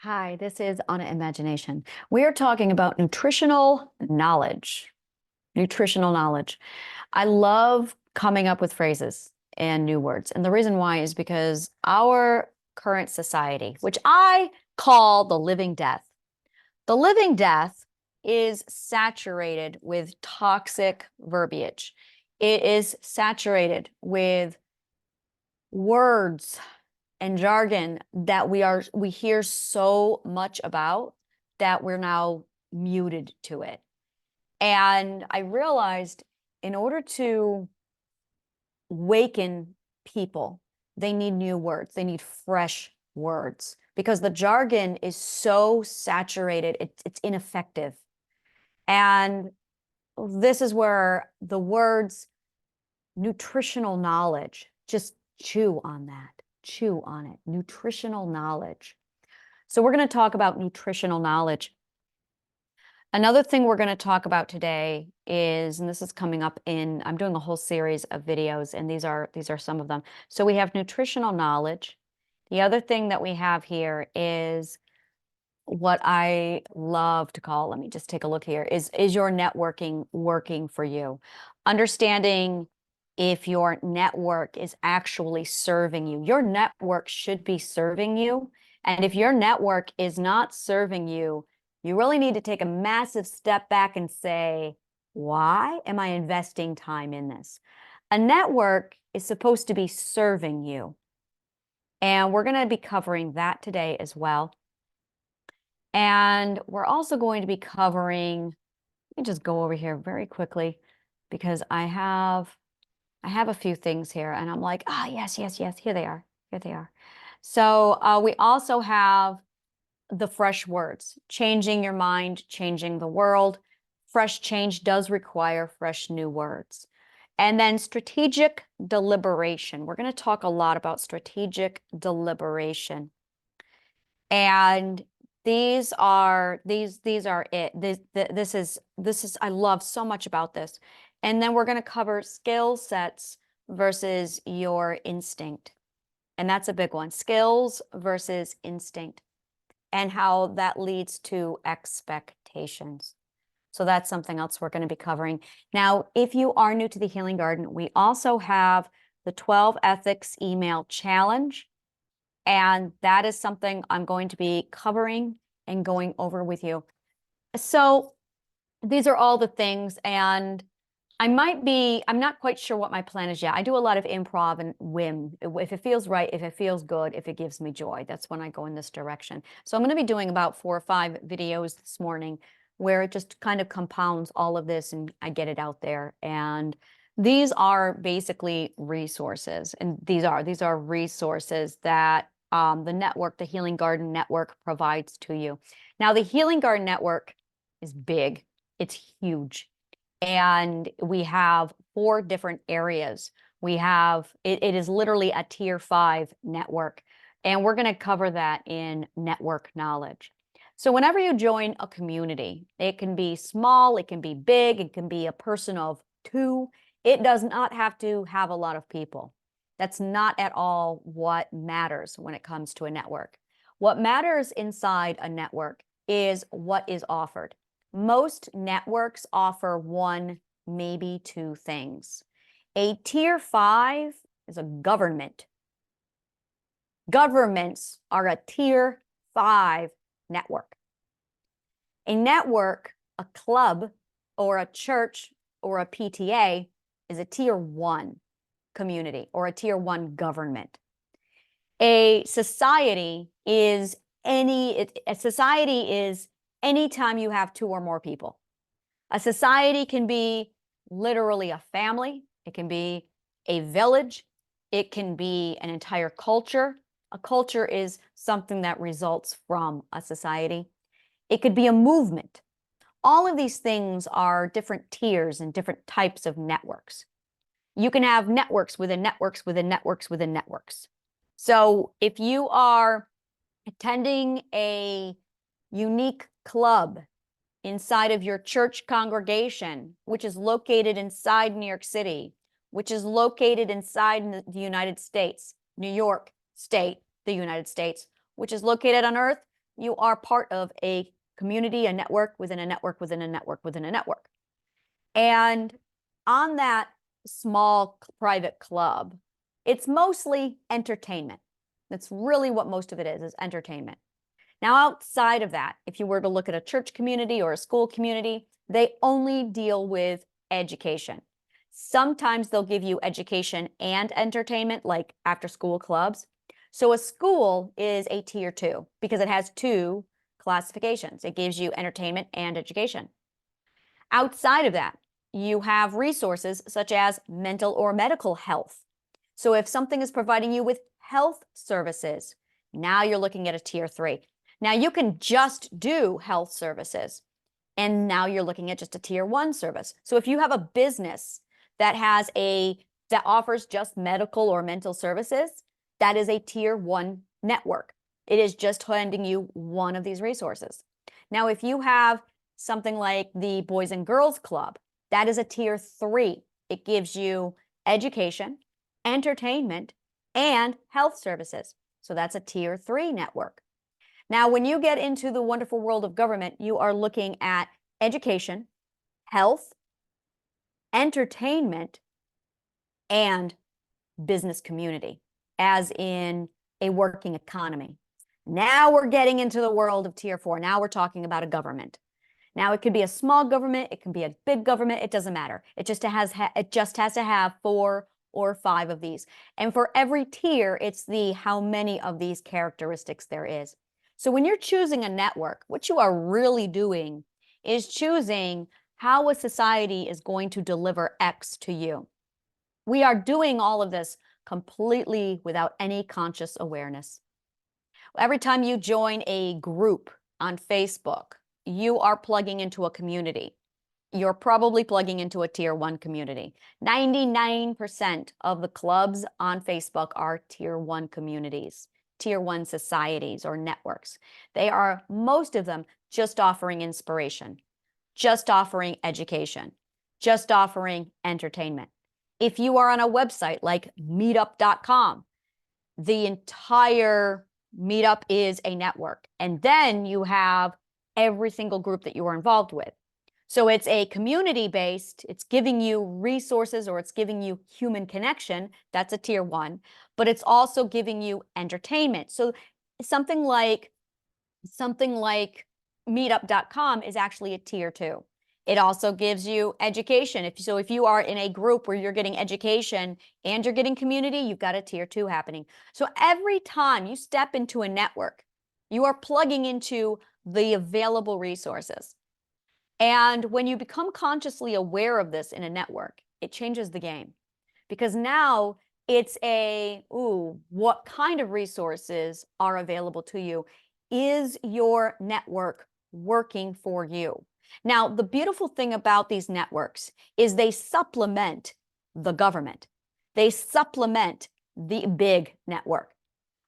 Hi, this is Anna Imagination. We are talking about nutritional knowledge. Nutritional knowledge. I love coming up with phrases and new words. And the reason why is because our current society, which I call the living death is saturated with toxic verbiage. It is saturated with words and jargon that we hear so much about that we're now muted to it. And I realized in order to waken people, they need new words. They need fresh words because the jargon is so saturated, it's ineffective. And this is where the words nutritional knowledge, just chew on that. Chew on it. Nutritional knowledge. So we're going to talk about nutritional knowledge. Another thing we're going to talk about today is, and this is coming up I'm doing a whole series of videos, and these are some of them. So we have nutritional knowledge. The other thing that we have here is what I love to call, let me just take a look here, is your networking working for you? Understanding if your network is actually serving you. Your network should be serving you. And if your network is not serving you, you really need to take a massive step back and say, why am I investing time in this? A network is supposed to be serving you. And we're going to be covering that today as well. And we're also going to be covering, let me just go over here very quickly because I have a few things here and I'm like, yes, here they are. Here they are. So we also have the fresh words, changing your mind, changing the world. Fresh change does require fresh new words. And then strategic deliberation. We're going to talk a lot about strategic deliberation. And these are it. This is I love so much about this. And then we're going to cover skill sets versus your instinct. And that's a big one. Skills versus instinct and how that leads to expectations. So that's something else we're going to be covering. Now, if you are new to the Healing Garden, we also have the 12 Ethics Email Challenge. And that is something I'm going to be covering and going over with you. So these are all the things, and I'm not quite sure what my plan is yet. I do a lot of improv and whim. If it feels right, if it feels good, if it gives me joy, that's when I go in this direction. So I'm going to be doing about 4 or 5 videos this morning where it just kind of compounds all of this and I get it out there. And these are basically resources, and these are resources that the network, the Healing Garden Network, provides to you. Now, the Healing Garden Network is big. It's huge. And we have 4 different areas. We have, it is literally a tier 5 network. And we're going to cover that in network knowledge. So whenever you join a community, it can be small, it can be big, it can be a person of 2. It does not have to have a lot of people. That's not at all what matters when it comes to a network. What matters inside a network is what is offered. Most networks offer 1, maybe 2 things. A tier 5 is a government. Governments are a tier 5 network. A network, a club, or a church, or a PTA is a tier 1 community or a tier 1 government. A society is any time you have 2 or more people. A society can be literally a family. It can be a village. It can be an entire culture. A culture is something that results from a society. It could be a movement. All of these things are different tiers and different types of networks. You can have networks within networks within networks within networks. So if you are attending a unique club inside of your church congregation, which is located inside New York City, which is located inside the United States, New York State, the United States, which is located on Earth, you are part of a community, a network within a network within a network within a network. And on that small private club, it's mostly entertainment. That's really what most of it is entertainment. Now, outside of that, if you were to look at a church community or a school community, they only deal with education. Sometimes they'll give you education and entertainment, like after school clubs. So a school is a tier 2 because it has 2 classifications. It gives you entertainment and education. Outside of that, you have resources such as mental or medical health. So if something is providing you with health services, now you're looking at a tier 3. Now you can just do health services, and now you're looking at just a tier 1 service. So if you have a business that offers just medical or mental services, that is a tier 1 network. It is just handing you one of these resources. Now, if you have something like the Boys and Girls Club, that is a tier 3. It gives you education, entertainment, and health services. So that's a tier 3 network. Now, when you get into the wonderful world of government, you are looking at education, health, entertainment, and business community, as in a working economy. Now we're getting into the world of tier 4. Now we're talking about a government. Now it could be a small government, it can be a big government, it doesn't matter. It just has to have 4 or 5 of these. And for every tier, it's how many of these characteristics there is. So when you're choosing a network, what you are really doing is choosing how a society is going to deliver X to you. We are doing all of this completely without any conscious awareness. Every time you join a group on Facebook, you are plugging into a community. You're probably plugging into a tier 1 community. 99% of the clubs on Facebook are tier 1 communities, tier 1 societies or networks. They are, most of them, just offering inspiration, just offering education, just offering entertainment. If you are on a website like meetup.com, the entire meetup is a network. And then you have every single group that you are involved with. So it's a community-based, it's giving you resources or it's giving you human connection. That's a tier 1, but it's also giving you entertainment. So something like meetup.com is actually a tier 2. It also gives you education. If you are in a group where you're getting education and you're getting community, you've got a tier 2 happening. So every time you step into a network, you are plugging into the available resources. And when you become consciously aware of this in a network, it changes the game. Because now it's what kind of resources are available to you? Is your network working for you? Now, the beautiful thing about these networks is they supplement the government. They supplement the big network.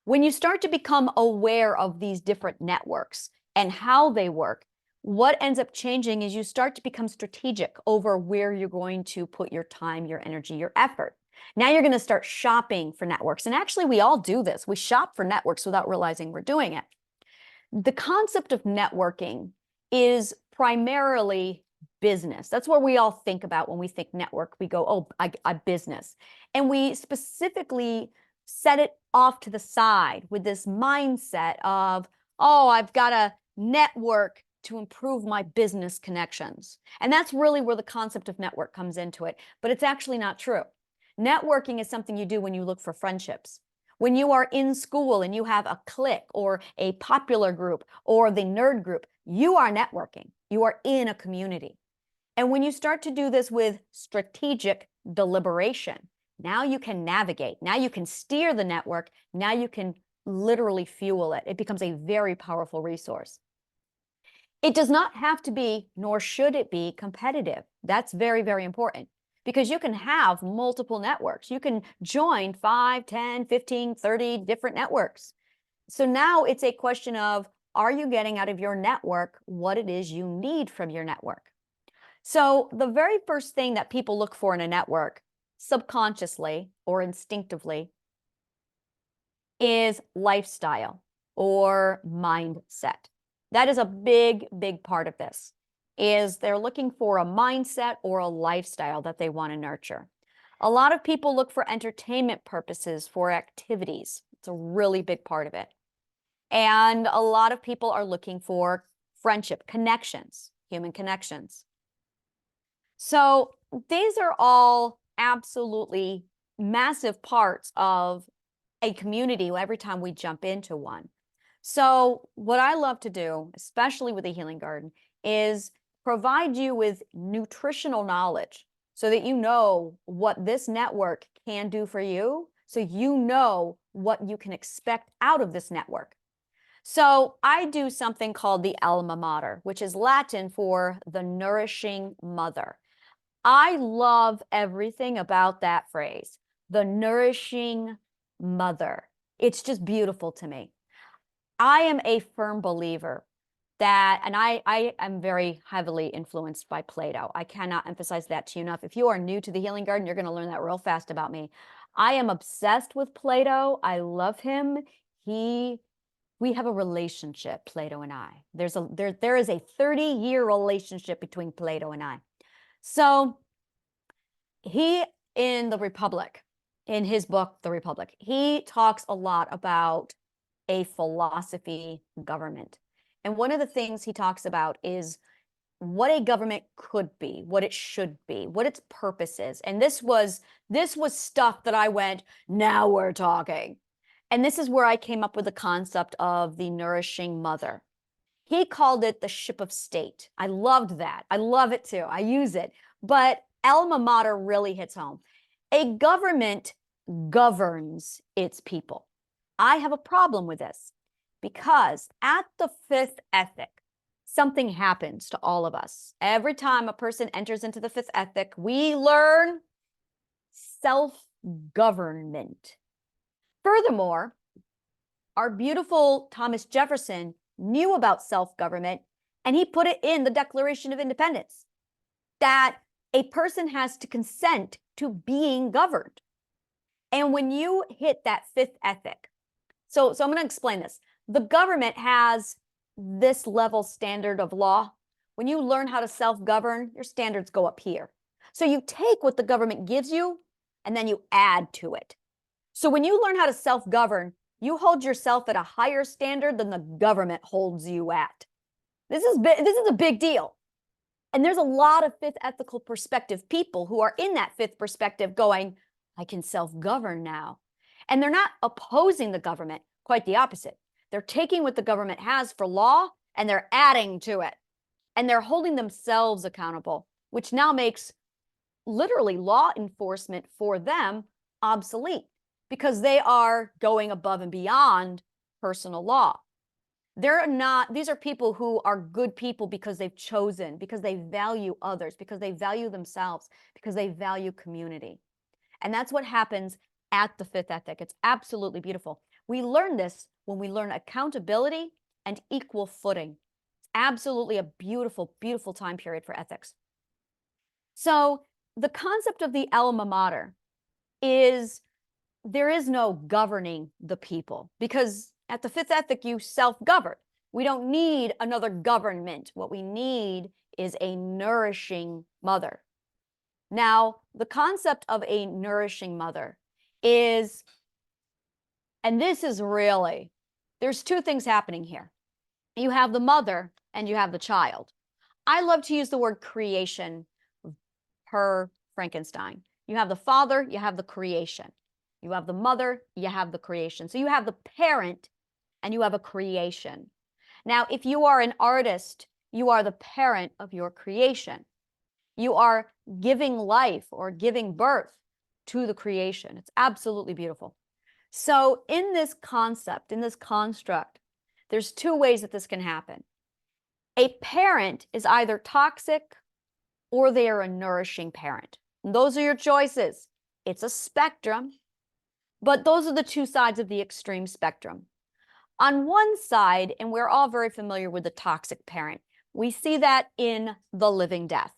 When you start to become aware of these different networks and how they work, what ends up changing is you start to become strategic over where you're going to put your time, your energy, your effort. Now you're going to start shopping for networks. And actually, we all do this. We shop for networks without realizing we're doing it. The concept of networking is primarily business. That's what we all think about when we think network. We go, oh, I business. And we specifically set it off to the side with this mindset of, oh, I've got to network to improve my business connections. And that's really where the concept of network comes into it. But it's actually not true. Networking is something you do when you look for friendships. When you are in school and you have a clique or a popular group or the nerd group, you are networking. You are in a community. And when you start to do this with strategic deliberation, now you can navigate. Now you can steer the network. Now you can literally fuel it. It becomes a very powerful resource. It does not have to be, nor should it be, competitive. That's very, very important. Because you can have multiple networks. You can join 5, 10, 15, 30 different networks. So now it's a question of, are you getting out of your network what it is you need from your network? So the very first thing that people look for in a network, subconsciously or instinctively, is lifestyle. or mindset. That is a big, big part of this, is they're looking for a mindset or a lifestyle that they want to nurture. A lot of people look for entertainment purposes for activities. It's a really big part of it. And a lot of people are looking for friendship, connections, human connections. So these are all absolutely massive parts of a community every time we jump into one. So what I love to do, especially with the Healing Garden, is provide you with nutritional knowledge so that you know what this network can do for you, so you know what you can expect out of this network. So I do something called the alma mater, which is Latin for the nourishing mother. I love everything about that phrase, the nourishing mother. It's just beautiful to me. I am a firm believer that, and I am very heavily influenced by Plato. I cannot emphasize that to you enough. If you are new to the Healing Garden, you're going to learn that real fast about me. I am obsessed with Plato. I love him. We have a relationship, Plato and I. There is a 30-year relationship between Plato and I. So he, in the Republic, in his book, The Republic, he talks a lot about a philosophy government. And one of the things he talks about is what a government could be, what it should be, what its purpose is. And this was stuff that I went, now we're talking. And this is where I came up with the concept of the nourishing mother. He called it the ship of state. I loved that. I love it too. I use it. But alma mater really hits home. A government governs its people. I have a problem with this because at the fifth ethic, something happens to all of us. Every time a person enters into the fifth ethic, we learn self-government. Furthermore, our beautiful Thomas Jefferson knew about self-government, and he put it in the Declaration of Independence, that a person has to consent to being governed. And when you hit that fifth ethic, so I'm going to explain this. The government has this level standard of law. When you learn how to self-govern, your standards go up here. So you take what the government gives you, and then you add to it. So when you learn how to self-govern, you hold yourself at a higher standard than the government holds you at. This is a big deal. And there's a lot of fifth ethical perspective people who are in that fifth perspective going, I can self-govern now. And they're not opposing the government, quite the opposite. They're taking what the government has for law and they're adding to it. And they're holding themselves accountable, which now makes literally law enforcement for them obsolete because they are going above and beyond personal law. These are people who are good people because they've chosen, because they value others, because they value themselves, because they value community. And that's what happens at the fifth ethic. It's absolutely beautiful. We learn this when we learn accountability and equal footing. It's absolutely a beautiful, beautiful time period for ethics. So the concept of the alma mater is there is no governing the people because at the fifth ethic, you self-govern. We don't need another government. What we need is a nourishing mother. Now, the concept of a nourishing mother is, and this is really, there's two things happening here. You have the mother and you have the child. I love to use the word creation per Frankenstein. You have the father, you have the creation. You have the mother, you have the creation. So you have the parent and you have a creation. Now, if you are an artist, you are the parent of your creation. You are giving life or giving birth to the creation. It's absolutely beautiful. So in this concept, in this construct, there's two ways that this can happen. A parent is either toxic or they are a nourishing parent. And those are your choices. It's a spectrum, but those are the two sides of the extreme spectrum. On one side, and we're all very familiar with the toxic parent, we see that in The Living Death.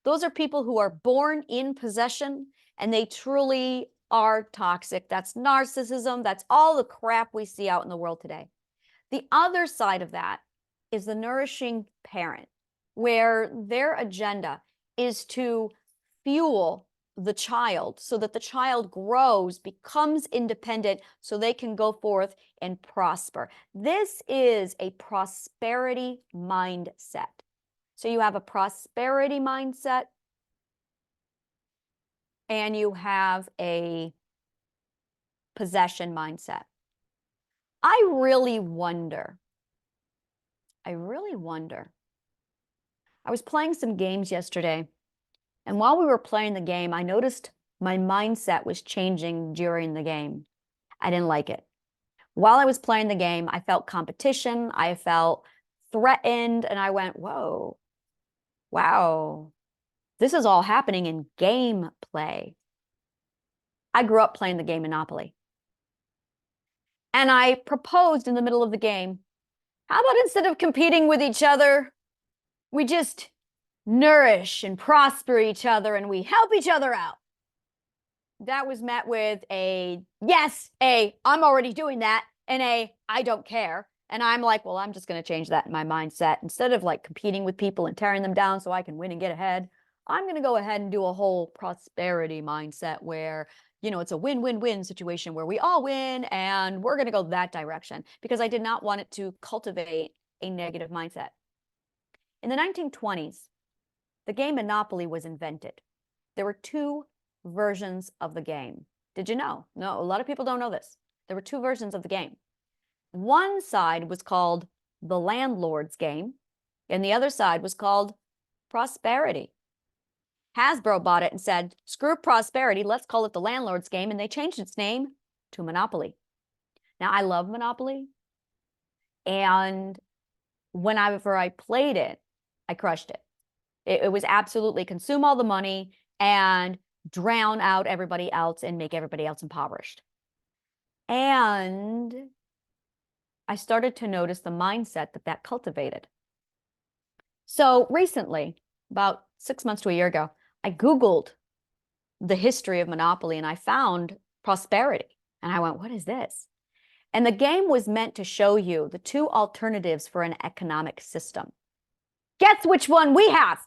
Those are people who are born in possession and they truly are toxic. That's narcissism. That's all the crap we see out in the world today. The other side of that is the nourishing parent, where their agenda is to fuel the child so that the child grows, becomes independent, so they can go forth and prosper. This is a prosperity mindset. So you have a prosperity mindset and you have a possession mindset. I really wonder. I was playing some games yesterday, and while we were playing the game, I noticed my mindset was changing during the game. I didn't like it. While I was playing the game, I felt competition, I felt threatened, and I went, whoa, wow, this is all happening in game play. I grew up playing the game Monopoly. And I proposed in the middle of the game, how about instead of competing with each other, we just nourish and prosper each other and we help each other out? That was met with a yes, a I'm already doing that, and a I don't care. And I'm like, well, I'm just going to change that in my mindset. Instead of like competing with people and tearing them down so I can win and get ahead, I'm going to go ahead and do a whole prosperity mindset where, you know, it's a win-win-win situation where we all win, and we're going to go that direction, because I did not want it to cultivate a negative mindset. In the 1920s, the game Monopoly was invented. There were two versions of the game. Did you know? No, a lot of people don't know this. There were two versions of the game. One side was called the landlord's game, and the other side was called prosperity. Hasbro bought it and said, screw prosperity, let's call it the landlord's game, and they changed its name to Monopoly. Now, I love Monopoly, and whenever I played it, I crushed it. It was absolutely consume all the money and drown out everybody else and make everybody else impoverished. And I started to notice the mindset that cultivated. So recently, about 6 months to a year ago, I Googled the history of Monopoly and I found prosperity. And I went, what is this? And the game was meant to show you the two alternatives for an economic system. Guess which one we have?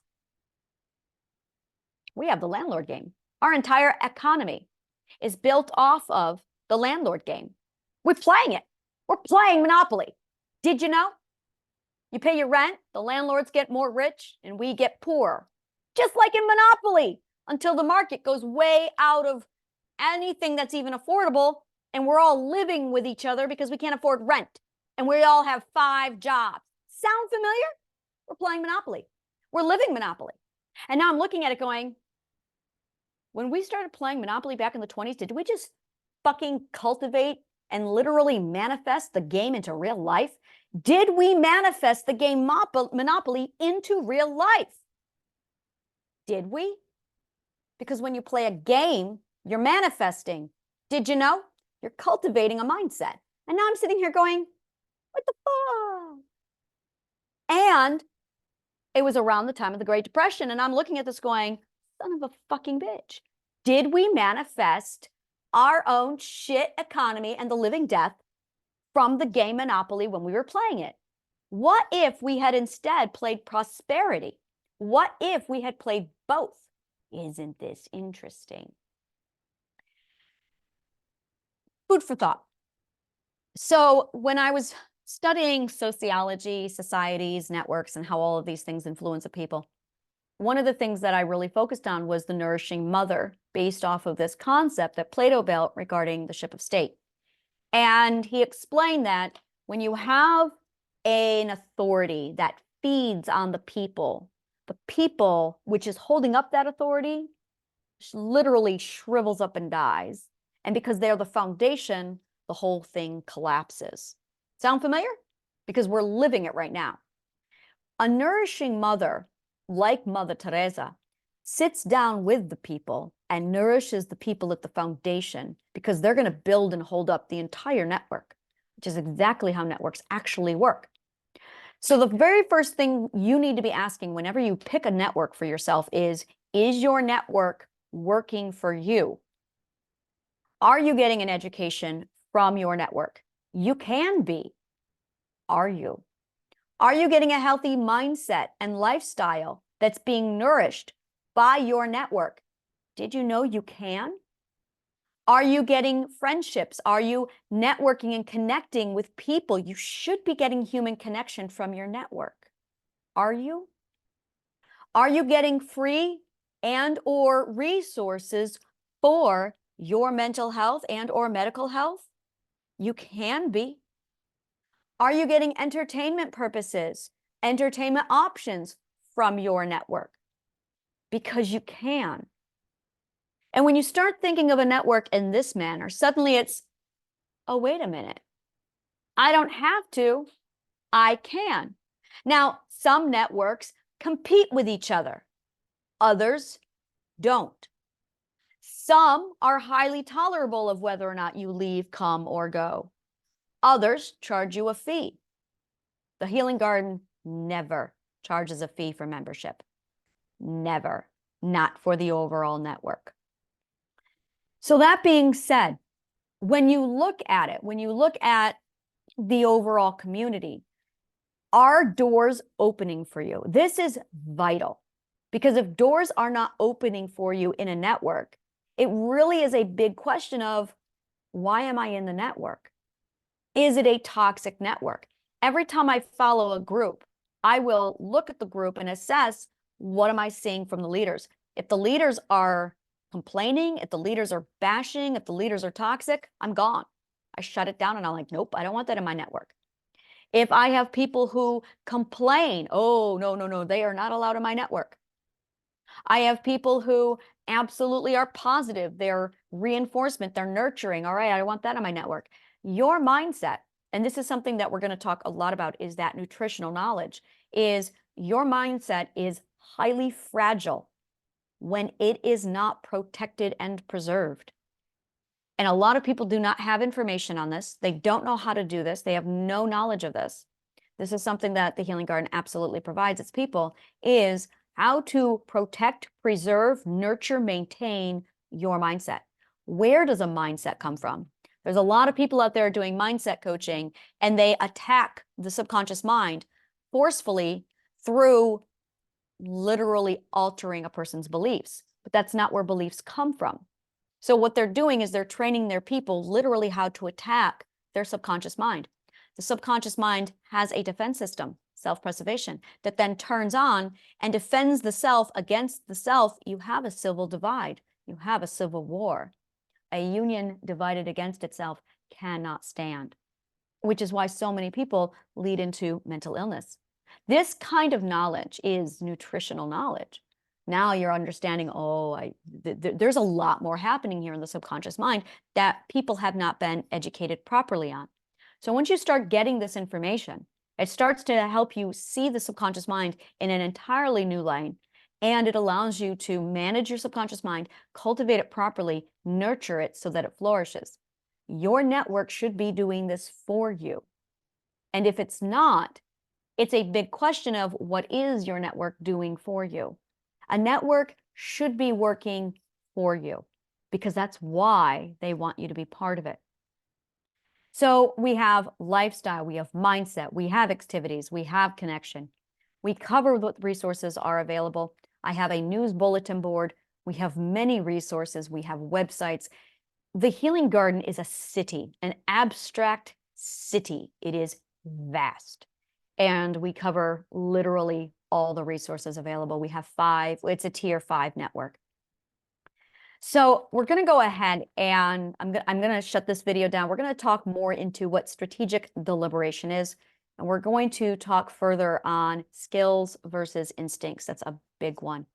We have the landlord game. Our entire economy is built off of the landlord game. We're playing it. We're playing Monopoly. Did you know? You pay your rent, the landlords get more rich, and we get poor. Just like in Monopoly, until the market goes way out of anything that's even affordable, and we're all living with each other because we can't afford rent, and we all have 5 jobs. Sound familiar? We're playing Monopoly. We're living Monopoly. And now I'm looking at it going, when we started playing Monopoly back in the 20s, did we just fucking cultivate and literally manifest the game into real life? Did we manifest the game Monopoly into real life? Did we? Because when you play a game, you're manifesting. Did you know? You're cultivating a mindset. And now I'm sitting here going, what the fuck? And it was around the time of the Great Depression, and I'm looking at this going, son of a fucking bitch. Did we manifest our own shit economy and the living death from the game Monopoly when we were playing it? What if we had instead played prosperity? What if we had played both? Isn't this interesting? Food for thought. So when I was studying sociology, societies, networks, and how all of these things influence a people, one of the things that I really focused on was the nourishing mother, based off of this concept that Plato built regarding the ship of state. And he explained that when you have an authority that feeds on the people which is holding up that authority literally shrivels up and dies. And because they're the foundation, the whole thing collapses. Sound familiar? Because we're living it right now. A nourishing mother, like Mother Teresa, sits down with the people and nourishes the people at the foundation, because they're going to build and hold up the entire network, which is exactly how networks actually work. So the very first thing you need to be asking whenever you pick a network for yourself is your network working for you? Are you getting an education from your network? You can be. are you? Are you getting a healthy mindset and lifestyle that's being nourished by your network? Did you know you can? Are you getting friendships? Are you networking and connecting with people? You should be getting human connection from your network. Are you? Are you getting free and or resources for your mental health and or medical health? You can be. Are you getting entertainment purposes, entertainment options from your network? Because you can. And when you start thinking of a network in this manner, suddenly it's, oh, wait a minute. I don't have to. I can. Now, some networks compete with each other. Others don't. Some are highly tolerable of whether or not you leave, come, or go. Others charge you a fee. The Healing Garden never charges a fee for membership. Never. Not for the overall network. So that being said, when you look at it, when you look at the overall community, are doors opening for you? This is vital, because if doors are not opening for you in a network, it really is a big question of, why am I in the network? Is it a toxic network? Every time I follow a group, I will look at the group and assess, what am I seeing from the leaders? If the leaders are complaining, if the leaders are bashing, if the leaders are toxic, I'm gone. I shut it down and I'm like, nope, I don't want that in my network. If I have people who complain, oh, no, no, no, they are not allowed in my network. I have people who absolutely are positive. They're reinforcement, they're nurturing. All right, I want that in my network. Your mindset, and this is something that we're going to talk a lot about, is that nutritional knowledge, is your mindset is highly fragile when it is not protected and preserved. And a lot of people do not have information on this. They don't know how to do this. They have no knowledge of this. This is something that the Healing Garden absolutely provides its people, is how to protect, preserve, nurture, maintain your mindset. Where does a mindset come from? There's a lot of people out there doing mindset coaching, and they attack the subconscious mind forcefully through literally altering a person's beliefs. But that's not where beliefs come from. So what they're doing is they're training their people literally how to attack their subconscious mind. The subconscious mind has a defense system, self-preservation, that then turns on and defends the self against the self. You have a civil divide. You have a civil war. A union divided against itself cannot stand, which is why so many people lead into mental illness. This kind of knowledge is nutritional knowledge. Now you're understanding, oh, there's a lot more happening here in the subconscious mind that people have not been educated properly on. So once you start getting this information, it starts to help you see the subconscious mind in an entirely new light, and it allows you to manage your subconscious mind, cultivate it properly, nurture it so that it flourishes. Your network should be doing this for you. And if it's not, it's a big question of, what is your network doing for you? A network should be working for you, because that's why they want you to be part of it. So we have lifestyle, we have mindset, we have activities, we have connection. We cover what resources are available. I have a news bulletin board. We have many resources. We have websites. The Healing Garden is a city, an abstract city. It is vast. And we cover literally all the resources available. We have 5, it's a tier 5 network. So we're going to go ahead and I'm going to shut this video down. We're going to talk more into what strategic deliberation is. And we're going to talk further on skills versus instincts. That's a big one.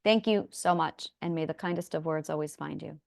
Thank you so much. And may the kindest of words always find you.